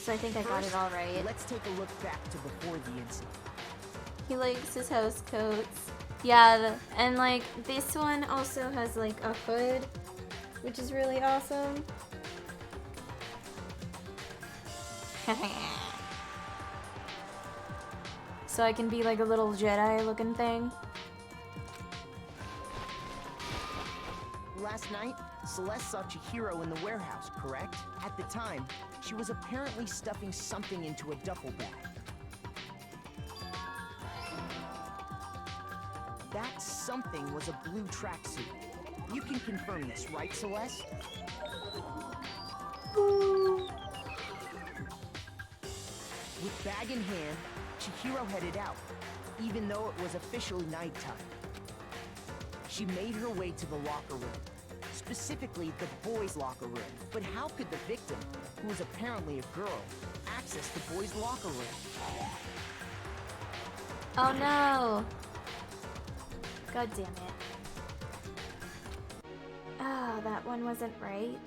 So I think I got it all right. Let's take a look back to before the incident. He likes his house coats. Yeah, and like this one also has like a hood, which is really awesome. So I can be like a little Jedi looking thing. Last night, Celeste saw Chihiro in the warehouse, correct? At the time, she was apparently stuffing something into a duffel bag. That something was a blue tracksuit. You can confirm this, right, Celeste? With bag in hand, Chihiro headed out, even though it was officially nighttime. She made her way to the locker room, specifically the boys' locker room. But how could the victim, who was apparently a girl, access the boys' locker room? Oh no! God damn it. Oh, that one wasn't right.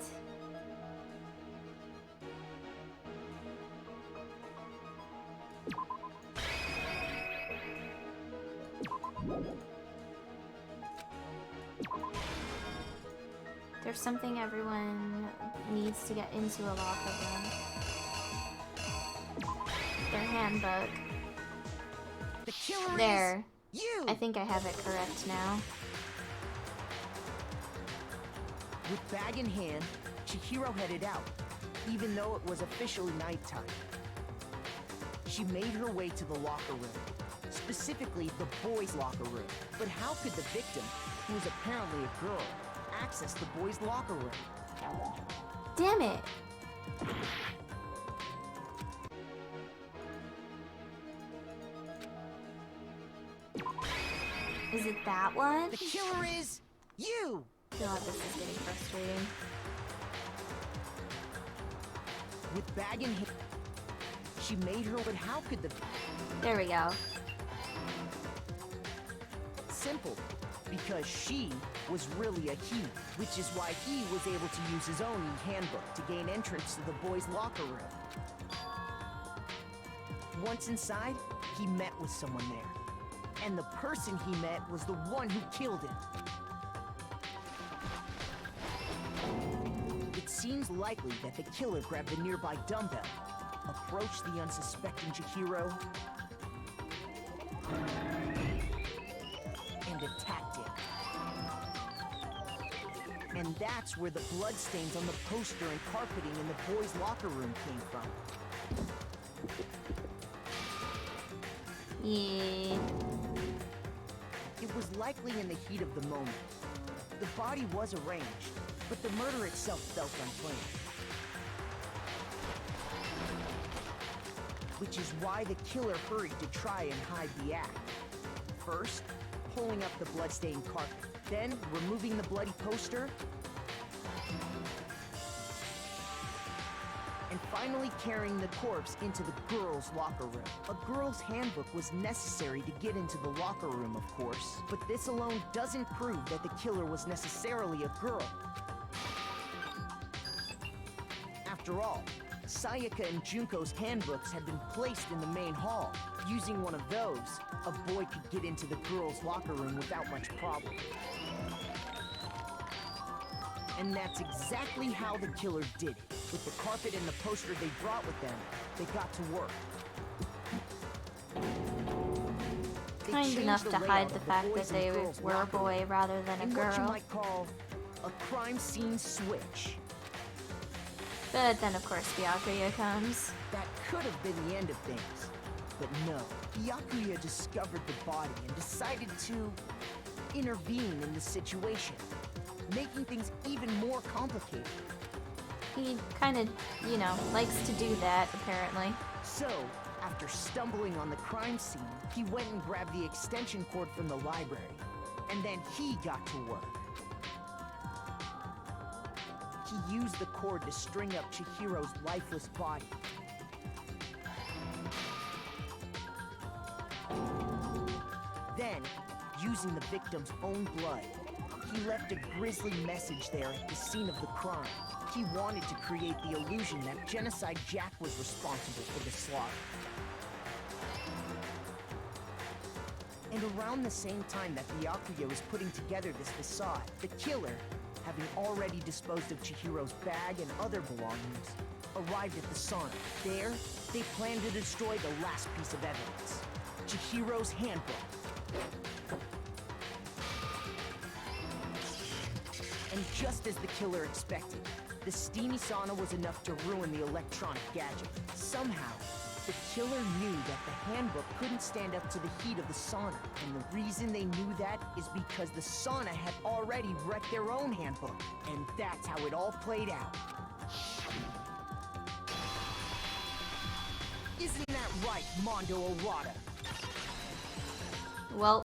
There's something everyone needs to get into a locker room. Their handbook. The killer There. is you! I think I have it correct now. With bag in hand, Chihiro headed out, even though it was officially nighttime. She made her way to the locker room, specifically the boys' locker room. But how could the victim, who was apparently a girl, access the boys' locker room? Damn it! Is it that one? The killer is you! God, this is getting frustrating. With bag in hand, she made her. But how could the? There we go. Simple, because she was really a he, which is why he was able to use his own handbook to gain entrance to the boys' locker room. Once inside, he met with someone there, and the person he met was the one who killed him. It seems likely that the killer grabbed the nearby dumbbell, approached the unsuspecting Chihiro, and attacked him. And that's where the bloodstains on the poster and carpeting in the boys' locker room came from. Yeah. It was likely in the heat of the moment. The body was arranged, but the murder itself felt unplanned. Which is why the killer hurried to try and hide the act. First, pulling up the bloodstained carpet, then removing the bloody poster, and finally carrying the corpse into the girls' locker room. A girl's handbook was necessary to get into the locker room, of course, but this alone doesn't prove that the killer was necessarily a girl. After all, Sayaka and Junko's handbooks had been placed in the main hall. Using one of those, a boy could get into the girls' locker room without much problem. And that's exactly how the killer did it. With the carpet and the poster they brought with them, they got to work. They Kind changed enough the to hide layout the of fact boys' that they and girls' were a locker room boy rather than a in what you girl. might call a crime scene switch. But then, of course, Byakuya comes. That could have been the end of things. But no, Byakuya discovered the body and decided to intervene in the situation, making things even more complicated. He kind of, you know, likes to do that, apparently. So, after stumbling on the crime scene, he went and grabbed the extension cord from the library. And then he got to work. He used the cord to string up Chihiro's lifeless body. Then, using the victim's own blood, he left a grisly message there at the scene of the crime. he wanted to create the illusion that Genocide Jack was responsible for the slaughter. And around the same time that Byakuya was putting together this facade, the killer, having already disposed of Chihiro's bag and other belongings, arrived at the sauna. There, they planned to destroy the last piece of evidence, Chihiro's handbook. And just as the killer expected, the steamy sauna was enough to ruin the electronic gadget. Somehow, the killer knew that the handbook couldn't stand up to the heat of the sauna. And the reason they knew that is because the sauna had already wrecked their own handbook. And that's how it all played out. Isn't that right, Mondo Arata? Well,